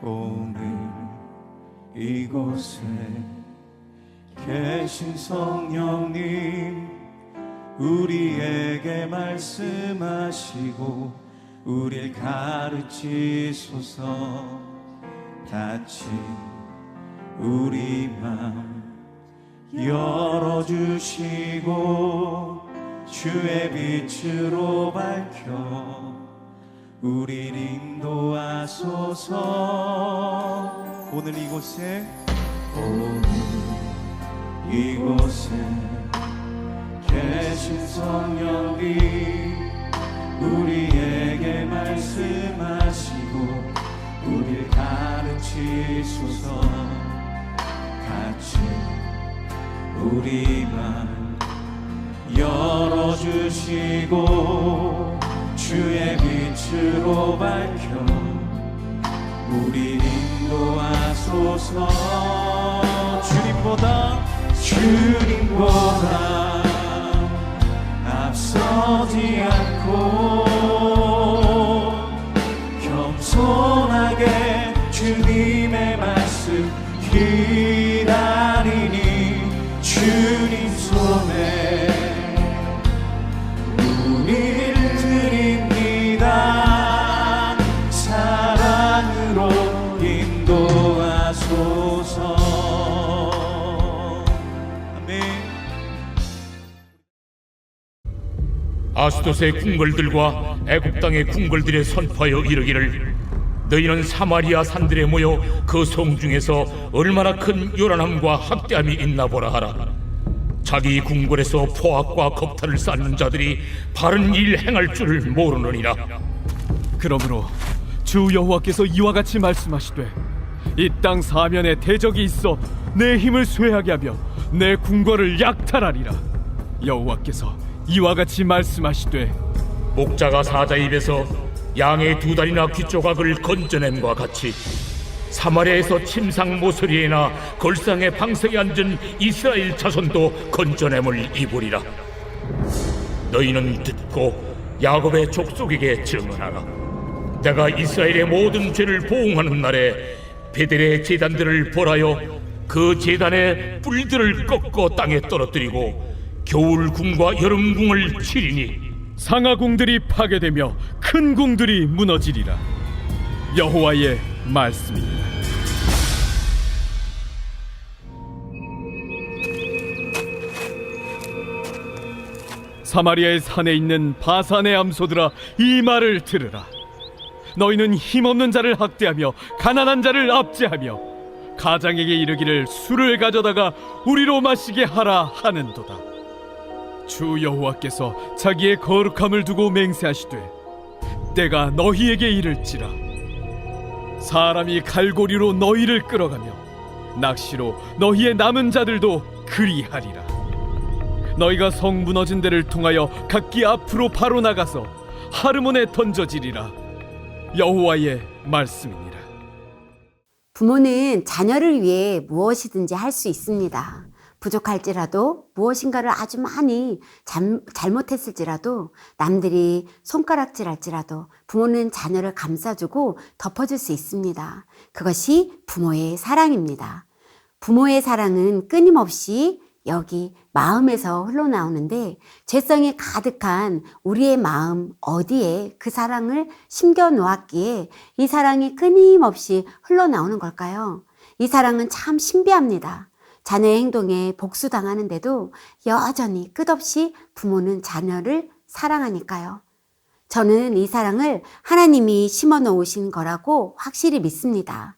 오늘 이곳에 계신 성령님, 우리에게 말씀하시고 우릴 가르치소서. 닫힌 우리 맘 열어주시고 주의 빛으로 밝혀 우릴 인도하소서. 오늘 이곳에 계신 성령님, 우리에게 말씀하시고 우릴 가르치소서. 같이 우리 맘 열어주시고 주의 빛으로 밝혀 우릴 인도하소서. 주님보다 앞서지 않고 겸손하게 주님의 말씀 기다리니 주님 손에 문을 드립니다. 사랑으로 인도하소서. 아멘. 아스돗의 궁궐들과 애굽 땅의 궁궐들에 선포하여 이르기를, 너희는 사마리아 산들에 모여 그 성 중에서 얼마나 큰 요란함과 학대함이 있나 보라 하라. 자기 궁궐에서 포악과 겁탈을 쌓는 자들이 바른 일 행할 줄 모르느니라. 그러므로 주 여호와께서 이와 같이 말씀하시되, 이 땅 사면에 대적이 있어 내 힘을 쇠하게 하며 내 궁궐을 약탈하리라. 여호와께서 이와 같이 말씀하시되, 목자가 사자 입에서 양의 두 다리나 귀 조각을 건져냄과 같이 사마리아에서 침상 모서리에나 걸상의 방석에 앉은 이스라엘 자손도 건져냄을 입으리라. 너희는 듣고 야곱의 족속에게 증언하라. 내가 이스라엘의 모든 죄를 보응하는 날에 베델의 제단들을 벌하여 그 제단의 뿔들을 꺾어 땅에 떨어뜨리고 겨울 궁과 여름 궁을 치리니 상하궁들이 파괴되며 큰 궁들이 무너지리라. 여호와의 말씀입니다. 사마리아의 산에 있는 바산의 암소들아, 이 말을 들으라. 너희는 힘없는 자를 학대하며 가난한 자를 압제하며 가장에게 이르기를 술을 가져다가 우리로 마시게 하라 하는도다. 주 여호와께서 자기의 거룩함을 두고 맹세하시되, 때가 너희에게 이를지라. 사람이 갈고리로 너희를 끌어가며 낚시로 너희의 남은 자들도 그리하리라. 너희가 성 무너진 데를 통하여 각기 앞으로 바로 나가서 하르몬에 던져지리라. 여호와의 말씀이니라. 부모는 자녀를 위해 무엇이든지 할 수 있습니다. 부족할지라도 무엇인가를 아주 많이 잘못했을지라도 남들이 손가락질할지라도 부모는 자녀를 감싸주고 덮어줄 수 있습니다. 그것이 부모의 사랑입니다. 부모의 사랑은 끊임없이 여기 마음에서 흘러나오는데, 죄성이 가득한 우리의 마음 어디에 그 사랑을 심겨 놓았기에 이 사랑이 끊임없이 흘러나오는 걸까요? 이 사랑은 참 신비합니다. 자녀의 행동에 복수당하는데도 여전히 끝없이 부모는 자녀를 사랑하니까요. 저는 이 사랑을 하나님이 심어 놓으신 거라고 확실히 믿습니다.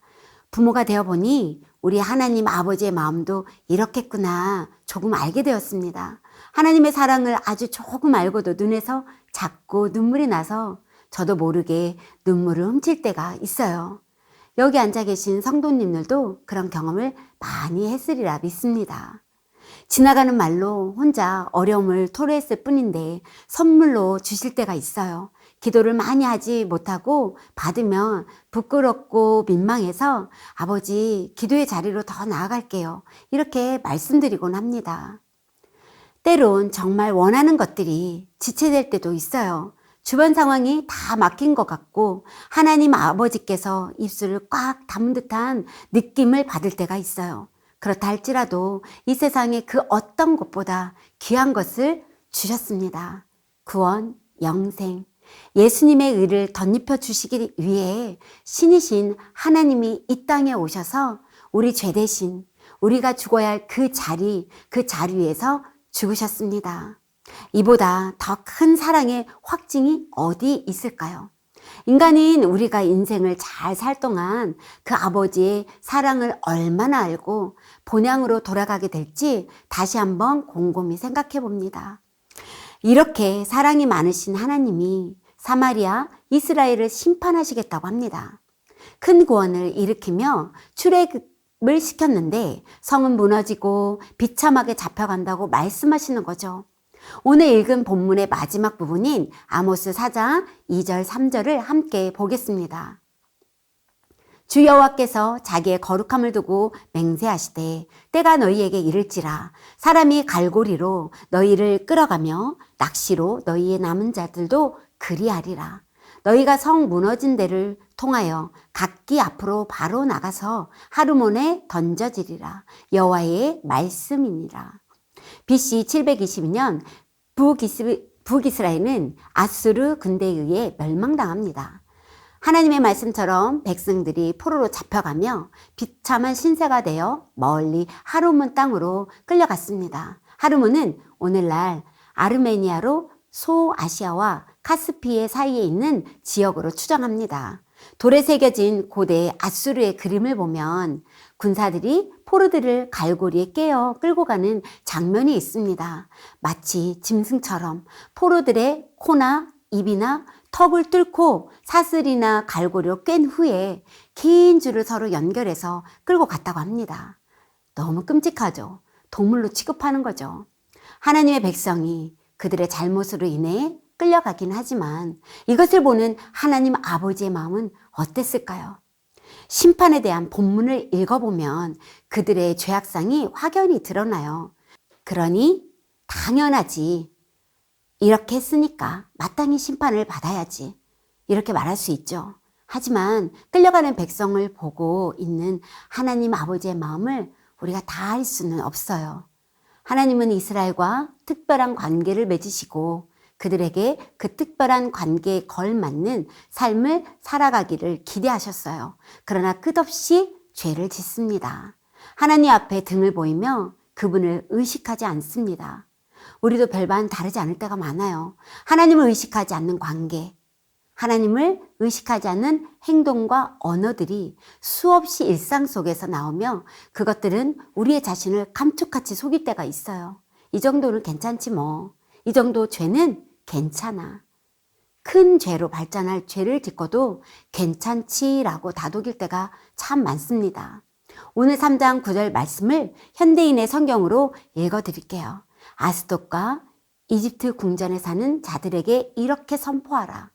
부모가 되어보니 우리 하나님 아버지의 마음도 이렇겠구나 조금 알게 되었습니다. 하나님의 사랑을 아주 조금 알고도 눈에서 자꾸 눈물이 나서 저도 모르게 눈물을 훔칠 때가 있어요. 여기 앉아 계신 성도님들도 그런 경험을 많이 했으리라 믿습니다. 지나가는 말로 혼자 어려움을 토로했을 뿐인데 선물로 주실 때가 있어요. 기도를 많이 하지 못하고 받으면 부끄럽고 민망해서 아버지 기도의 자리로 더 나아갈게요, 이렇게 말씀드리곤 합니다. 때론 정말 원하는 것들이 지체될 때도 있어요. 주변 상황이 다 막힌 것 같고 하나님 아버지께서 입술을 꽉 다문 듯한 느낌을 받을 때가 있어요. 그렇다 할지라도 이 세상에 그 어떤 것보다 귀한 것을 주셨습니다. 구원, 영생, 예수님의 의를 덧입혀 주시기 위해 신이신 하나님이 이 땅에 오셔서 우리 죄 대신 우리가 죽어야 할 그 자리에서 죽으셨습니다. 이보다 더 큰 사랑의 확증이 어디 있을까요? 인간인 우리가 인생을 잘 살 동안 그 아버지의 사랑을 얼마나 알고 본향으로 돌아가게 될지 다시 한번 곰곰이 생각해 봅니다. 이렇게 사랑이 많으신 하나님이 사마리아, 이스라엘을 심판하시겠다고 합니다. 큰 구원을 일으키며 출애굽을 시켰는데 성은 무너지고 비참하게 잡혀간다고 말씀하시는 거죠. 오늘 읽은 본문의 마지막 부분인 아모스 4장 2절 3절을 함께 보겠습니다. 주 여호와께서 자기의 거룩함을 두고 맹세하시되 때가 너희에게 이를지라 사람이 갈고리로 너희를 끌어가며 낚시로 너희의 남은 자들도 그리하리라. 너희가 성 무너진 데를 통하여 각기 앞으로 바로 나가서 하르몬에 던져지리라. 여호와의 말씀이니라. BC 722년 북이스라엘은 아수르 군대에 의해 멸망당합니다. 하나님의 말씀처럼 백성들이 포로로 잡혀가며 비참한 신세가 되어 멀리 하르몬 땅으로 끌려갔습니다. 하르몬은 오늘날 아르메니아로 소아시아와 카스피해 사이에 있는 지역으로 추정합니다. 돌에 새겨진 고대 아수르의 그림을 보면 군사들이 포로들을 갈고리에 깨어 끌고 가는 장면이 있습니다. 마치 짐승처럼 포로들의 코나 입이나 턱을 뚫고 사슬이나 갈고리로 꿰n 후에 긴 줄을 서로 연결해서 끌고 갔다고 합니다. 너무 끔찍하죠. 동물로 취급하는 거죠. 하나님의 백성이 그들의 잘못으로 인해 끌려가긴 하지만 이것을 보는 하나님 아버지의 마음은 어땠을까요? 심판에 대한 본문을 읽어보면 그들의 죄악상이 확연히 드러나요. 그러니 당연하지. 이렇게 했으니까 마땅히 심판을 받아야지. 이렇게 말할 수 있죠. 하지만 끌려가는 백성을 보고 있는 하나님 아버지의 마음을 우리가 다 알 수는 없어요. 하나님은 이스라엘과 특별한 관계를 맺으시고 그들에게 그 특별한 관계에 걸맞는 삶을 살아가기를 기대하셨어요. 그러나 끝없이 죄를 짓습니다. 하나님 앞에 등을 보이며 그분을 의식하지 않습니다. 우리도 별반 다르지 않을 때가 많아요. 하나님을 의식하지 않는 관계, 하나님을 의식하지 않는 행동과 언어들이 수없이 일상 속에서 나오며 그것들은 우리의 자신을 감쪽같이 속일 때가 있어요. 이 정도는 괜찮지 뭐. 이 정도 죄는 괜찮아. 큰 죄로 발전할 죄를 짓고도 괜찮지라고 다독일 때가 참 많습니다. 오늘 3장 9절 말씀을 현대인의 성경으로 읽어드릴게요. 아스돗과 이집트 궁전에 사는 자들에게 이렇게 선포하라.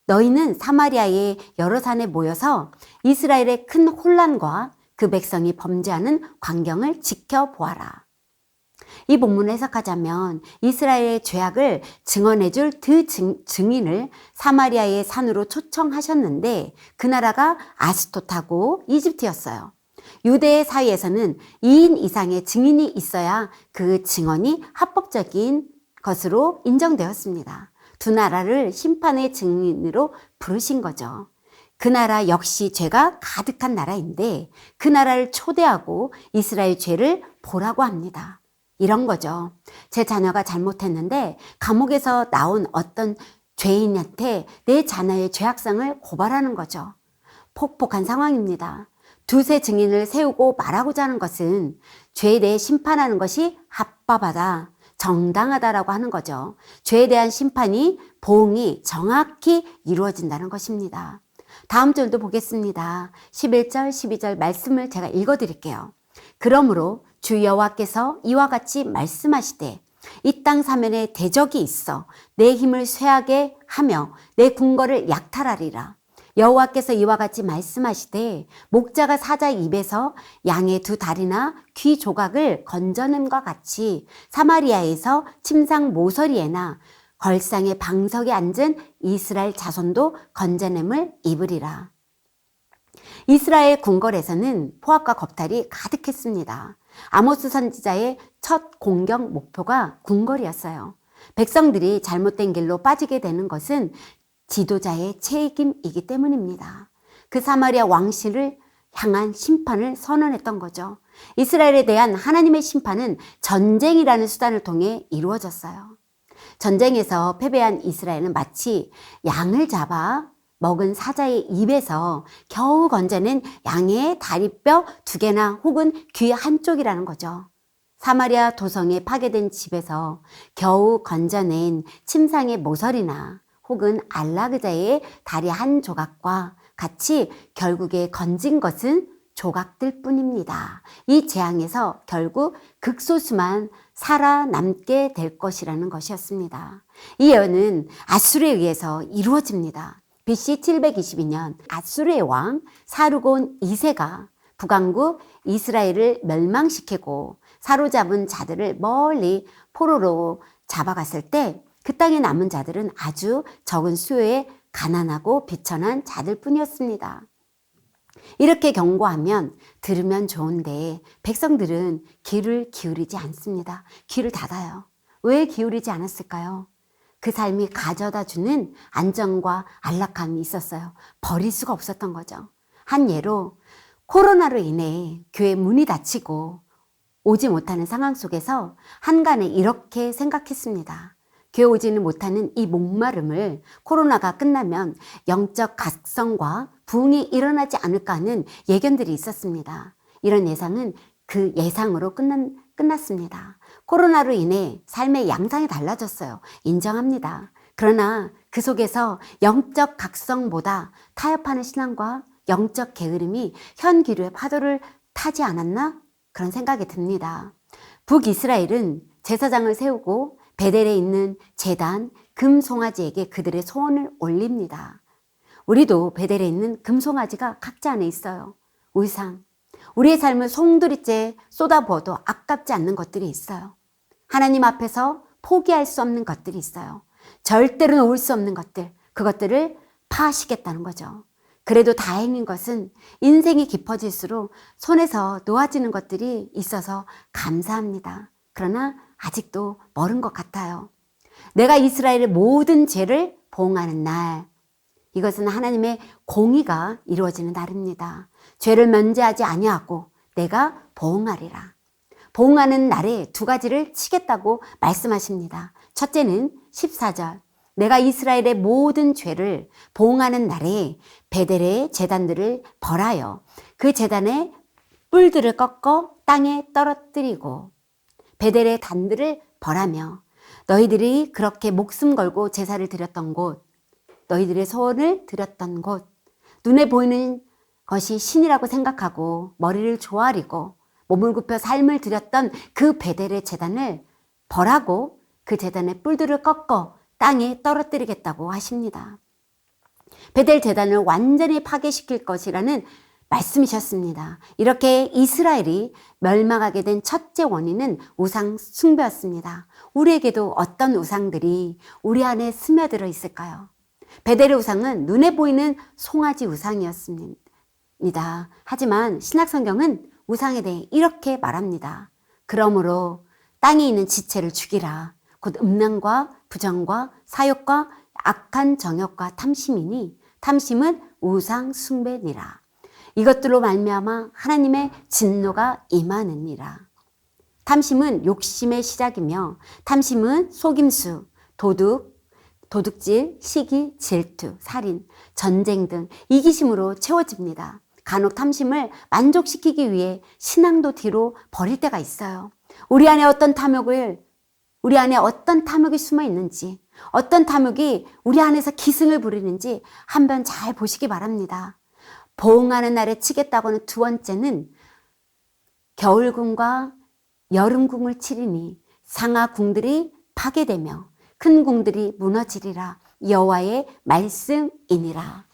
너희는 사마리아의 여러 산에 모여서 이스라엘의 큰 혼란과 그 백성이 범죄하는 광경을 지켜보아라. 이 본문을 해석하자면 이스라엘의 죄악을 증언해줄 두 증인을 사마리아의 산으로 초청하셨는데 그 나라가 아스돗하고 이집트였어요. 유대 사회에서는 2인 이상의 증인이 있어야 그 증언이 합법적인 것으로 인정되었습니다. 두 나라를 심판의 증인으로 부르신 거죠. 그 나라 역시 죄가 가득한 나라인데 그 나라를 초대하고 이스라엘 죄를 보라고 합니다. 이런 거죠. 제 자녀가 잘못했는데 감옥에서 나온 어떤 죄인한테 내 자녀의 죄악상을 고발하는 거죠. 폭폭한 상황입니다. 두세 증인을 세우고 말하고자 하는 것은 죄에 대해 심판하는 것이 합법하다, 정당하다라고 하는 거죠. 죄에 대한 심판이, 보응이 정확히 이루어진다는 것입니다. 다음 절도 보겠습니다. 11절, 12절 말씀을 제가 읽어드릴게요. 그러므로 주 여호와께서 이와 같이 말씀하시되 이 땅 사면에 대적이 있어 내 힘을 쇠하게 하며 내 궁궐을 약탈하리라. 여호와께서 이와 같이 말씀하시되 목자가 사자 입에서 양의 두 다리나 귀 조각을 건져냄과 같이 사마리아에서 침상 모서리에나 걸상의 방석에 앉은 이스라엘 자손도 건져냄을 입으리라. 이스라엘 궁궐에서는 포악과 겁탈이 가득했습니다. 아모스 선지자의 첫 공격 목표가 궁궐이었어요. 백성들이 잘못된 길로 빠지게 되는 것은 지도자의 책임이기 때문입니다. 그 사마리아 왕실을 향한 심판을 선언했던 거죠. 이스라엘에 대한 하나님의 심판은 전쟁이라는 수단을 통해 이루어졌어요. 전쟁에서 패배한 이스라엘은 마치 양을 잡아 먹은 사자의 입에서 겨우 건져낸 양의 다리뼈 2개나 혹은 귀 한쪽이라는 거죠. 사마리아 도성에 파괴된 집에서 겨우 건져낸 침상의 모서리나 혹은 안락의자의 다리 한 조각과 같이 결국에 건진 것은 조각들 뿐입니다. 이 재앙에서 결국 극소수만 살아남게 될 것이라는 것이었습니다. 이 예언은 아수르에 의해서 이루어집니다. BC 722년 아수르의 왕 사르곤 2세가 북왕국 이스라엘을 멸망시키고 사로잡은 자들을 멀리 포로로 잡아갔을 때 그 땅에 남은 자들은 아주 적은 수요의 가난하고 비천한 자들 뿐이었습니다. 이렇게 경고하면 들으면 좋은데 백성들은 귀를 기울이지 않습니다. 귀를 닫아요. 왜 기울이지 않았을까요? 그 삶이 가져다 주는 안정과 안락함이 있었어요. 버릴 수가 없었던 거죠. 한 예로 코로나로 인해 교회 문이 닫히고 오지 못하는 상황 속에서 한간에 이렇게 생각했습니다. 교회 오지는 못하는 이 목마름을 코로나가 끝나면 영적 각성과 부흥이 일어나지 않을까 하는 예견들이 있었습니다. 이런 예상은 그 예상으로 끝났습니다. 코로나로 인해 삶의 양상이 달라졌어요. 인정합니다. 그러나 그 속에서 영적 각성보다 타협하는 신앙과 영적 게으름이 현 기류의 파도를 타지 않았나? 그런 생각이 듭니다. 북이스라엘은 제사장을 세우고 베델에 있는 제단 금송아지에게 그들의 소원을 올립니다. 우리도 베델에 있는 금송아지가 각자 안에 있어요. 우상, 우리의 삶을 송두리째 쏟아부어도 아깝지 않는 것들이 있어요. 하나님 앞에서 포기할 수 없는 것들이 있어요. 절대로 놓을 수 없는 것들, 그것들을 파하시겠다는 거죠. 그래도 다행인 것은 인생이 깊어질수록 손에서 놓아지는 것들이 있어서 감사합니다. 그러나 아직도 멀은 것 같아요. 내가 이스라엘의 모든 죄를 보응하는 날, 이것은 하나님의 공의가 이루어지는 날입니다. 죄를 면제하지 아니하고 내가 보응하리라. 보응하는 날에 2가지를 치겠다고 말씀하십니다. 첫째는 14절, 내가 이스라엘의 모든 죄를 보응하는 날에 베델의 제단들을 벌하여 그 제단의 뿔들을 꺾어 땅에 떨어뜨리고 베델의 단들을 벌하며 너희들이 그렇게 목숨 걸고 제사를 드렸던 곳, 너희들의 소원을 드렸던 곳, 눈에 보이는 것이 신이라고 생각하고 머리를 조아리고 몸을 굽혀 삶을 드렸던 그 베델의 제단을 벌하고 그 제단의 뿔들을 꺾어 땅에 떨어뜨리겠다고 하십니다. 베델 제단을 완전히 파괴시킬 것이라는 말씀이셨습니다. 이렇게 이스라엘이 멸망하게 된 첫째 원인은 우상 숭배였습니다. 우리에게도 어떤 우상들이 우리 안에 스며들어 있을까요? 베델의 우상은 눈에 보이는 송아지 우상이었습니다. 하지만 신약성경은 우상에 대해 이렇게 말합니다. 그러므로 땅에 있는 지체를 죽이라. 곧 음란과 부정과 사욕과 악한 정욕과 탐심이니 탐심은 우상 숭배니라. 이것들로 말미암아 하나님의 진노가 임하느니라. 탐심은 욕심의 시작이며 탐심은 속임수, 도둑질, 시기, 질투, 살인, 전쟁 등 이기심으로 채워집니다. 간혹 탐심을 만족시키기 위해 신앙도 뒤로 버릴 때가 있어요. 우리 안에 어떤 탐욕이 숨어 있는지, 어떤 탐욕이 우리 안에서 기승을 부리는지 한번 잘 보시기 바랍니다. 보응하는 날에 치겠다고는 2번째는 겨울궁과 여름궁을 치리니 상하궁들이 파괴되며 큰 궁들이 무너지리라. 여호와의 말씀이니라.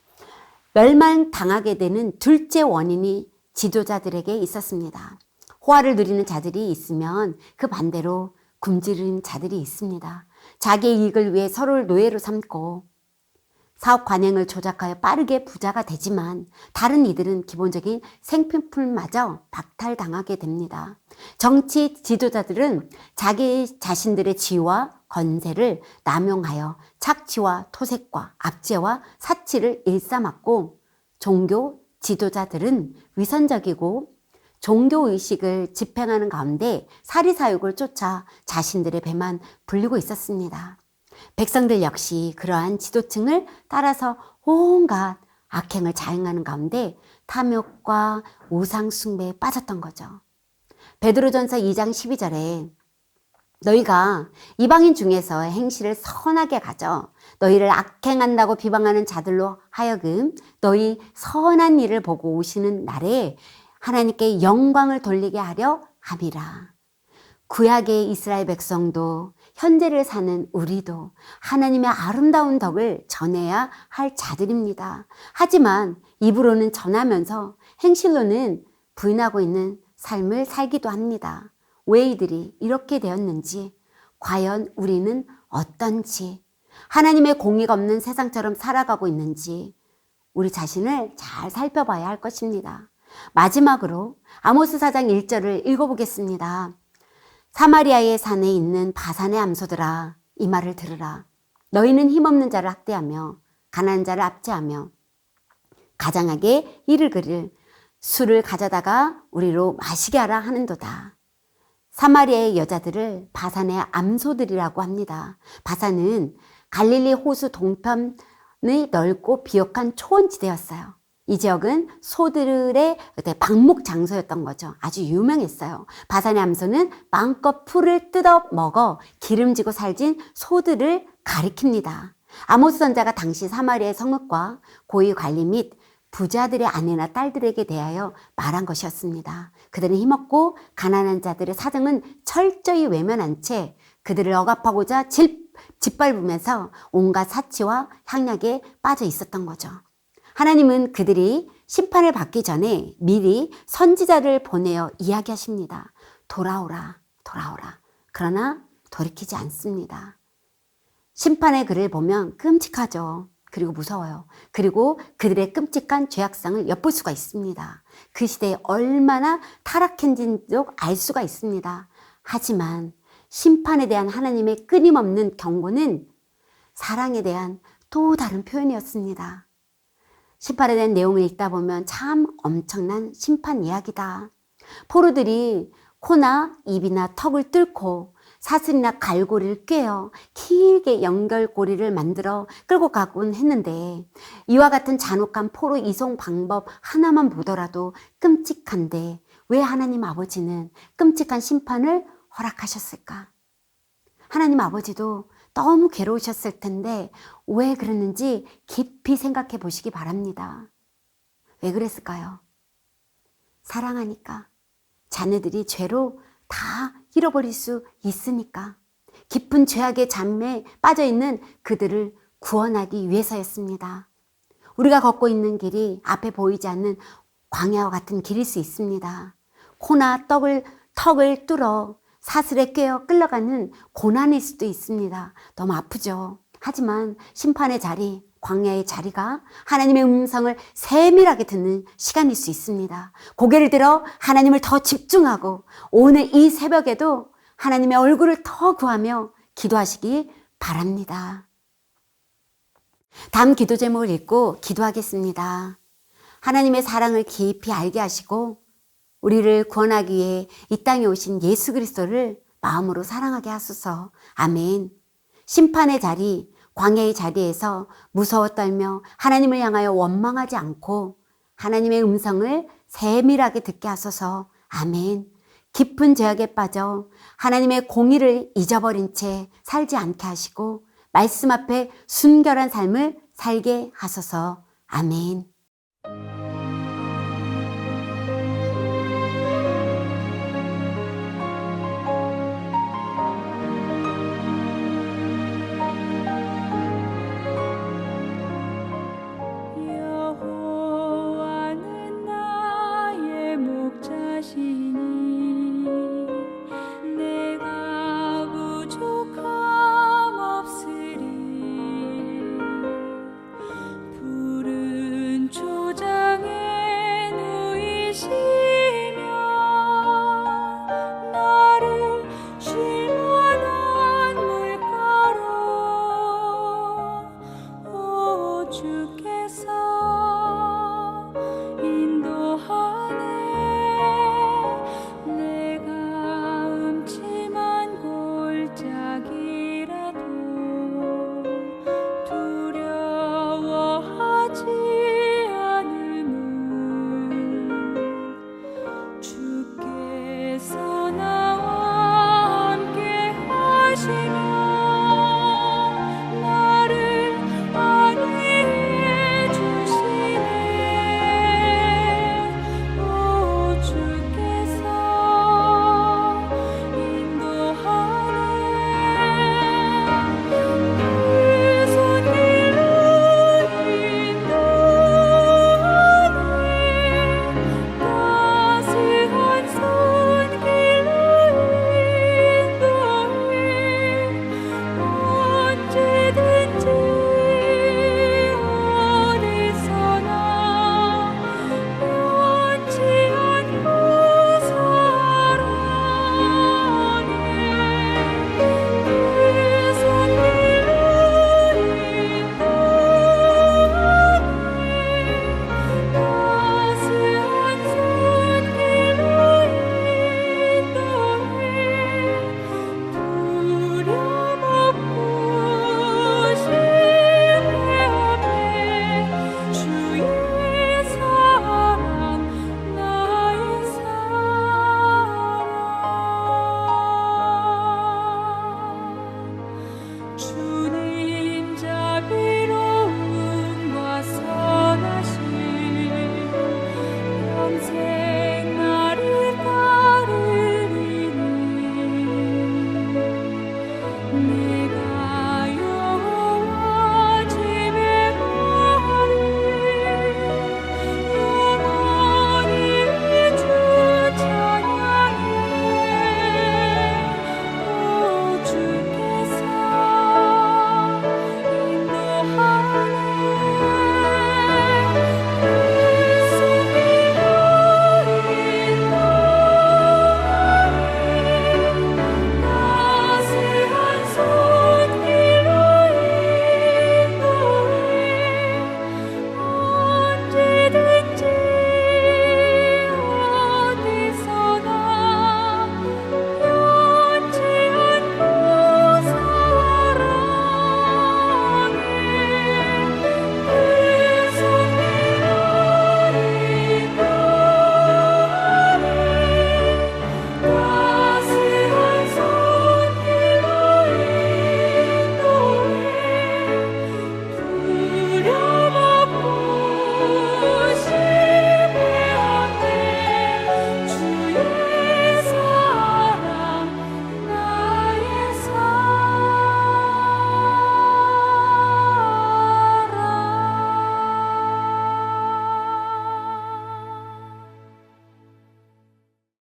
멸망당하게 되는 둘째 원인이 지도자들에게 있었습니다. 호화를 누리는 자들이 있으면 그 반대로 굶주린 자들이 있습니다. 자기의 이익을 위해 서로를 노예로 삼고 사업 관행을 조작하여 빠르게 부자가 되지만 다른 이들은 기본적인 생필품마저 박탈당하게 됩니다. 정치 지도자들은 자기 자신들의 지위와 권세를 남용하여 착취와 토색과 압제와 사치를 일삼았고, 종교 지도자들은 위선적이고 종교의식을 집행하는 가운데 사리사욕을 쫓아 자신들의 배만 불리고 있었습니다. 백성들 역시 그러한 지도층을 따라서 온갖 악행을 자행하는 가운데 탐욕과 우상숭배에 빠졌던 거죠. 베드로전서 2장 12절에 너희가 이방인 중에서 행실을 선하게 가져 너희를 악행한다고 비방하는 자들로 하여금 너희 선한 일을 보고 오시는 날에 하나님께 영광을 돌리게 하려 함이라. 구약의 이스라엘 백성도 현재를 사는 우리도 하나님의 아름다운 덕을 전해야 할 자들입니다. 하지만 입으로는 전하면서 행실로는 부인하고 있는 삶을 살기도 합니다. 왜 이들이 이렇게 되었는지, 과연 우리는 어떤지, 하나님의 공의가 없는 세상처럼 살아가고 있는지 우리 자신을 잘 살펴봐야 할 것입니다. 마지막으로 아모스 4장 1절을 읽어보겠습니다. 사마리아의 산에 있는 바산의 암소들아, 이 말을 들으라. 너희는 힘없는 자를 학대하며 가난한 자를 압제하며 가장하게 이를 그릴 술을 가져다가 우리로 마시게 하라 하는도다. 사마리아의 여자들을 바산의 암소들이라고 합니다. 바산은 갈릴리 호수 동편의 넓고 비옥한 초원지대였어요. 이 지역은 소들의 방목 장소였던 거죠. 아주 유명했어요. 바산의 암소는 마음껏 풀을 뜯어 먹어 기름지고 살진 소들을 가리킵니다. 아모스 선지자가 당시 사마리아의 성읍과 고위 관리 및 부자들의 아내나 딸들에게 대하여 말한 것이었습니다. 그들은 힘없고 가난한 자들의 사정은 철저히 외면한 채 그들을 억압하고자 짓밟으면서 온갖 사치와 향락에 빠져 있었던 거죠. 하나님은 그들이 심판을 받기 전에 미리 선지자를 보내어 이야기하십니다. 돌아오라, 돌아오라. 그러나 돌이키지 않습니다. 심판의 글을 보면 끔찍하죠. 그리고 무서워요. 그리고 그들의 끔찍한 죄악상을 엿볼 수가 있습니다. 그 시대에 얼마나 타락했는지도 알 수가 있습니다. 하지만 심판에 대한 하나님의 끊임없는 경고는 사랑에 대한 또 다른 표현이었습니다. 심판에 대한 내용을 읽다 보면 참 엄청난 심판 이야기다. 포로들이 코나 입이나 턱을 뚫고 사슬이나 갈고리를 꿰어 길게 연결고리를 만들어 끌고 가곤 했는데, 이와 같은 잔혹한 포로 이송 방법 하나만 보더라도 끔찍한데 왜 하나님 아버지는 끔찍한 심판을 허락하셨을까? 하나님 아버지도 너무 괴로우셨을 텐데 왜 그랬는지 깊이 생각해 보시기 바랍니다. 왜 그랬을까요? 사랑하니까. 자녀들이 죄로 다 잃어버릴 수 있으니까. 깊은 죄악의 잠에 빠져있는 그들을 구원하기 위해서였습니다. 우리가 걷고 있는 길이 앞에 보이지 않는 광야와 같은 길일 수 있습니다. 코나 턱을 뚫어 사슬에 꿰어 끌려가는 고난일 수도 있습니다. 너무 아프죠. 하지만 심판의 자리, 광야의 자리가 하나님의 음성을 세밀하게 듣는 시간일 수 있습니다. 고개를 들어 하나님을 더 집중하고 오늘 이 새벽에도 하나님의 얼굴을 더 구하며 기도하시기 바랍니다. 다음 기도 제목을 읽고 기도하겠습니다. 하나님의 사랑을 깊이 알게 하시고 우리를 구원하기 위해 이 땅에 오신 예수 그리스도를 마음으로 사랑하게 하소서. 아멘. 심판의 자리, 광야의 자리에서 무서워 떨며 하나님을 향하여 원망하지 않고 하나님의 음성을 세밀하게 듣게 하소서. 아멘. 깊은 죄악에 빠져 하나님의 공의를 잊어버린 채 살지 않게 하시고 말씀 앞에 순결한 삶을 살게 하소서. 아멘.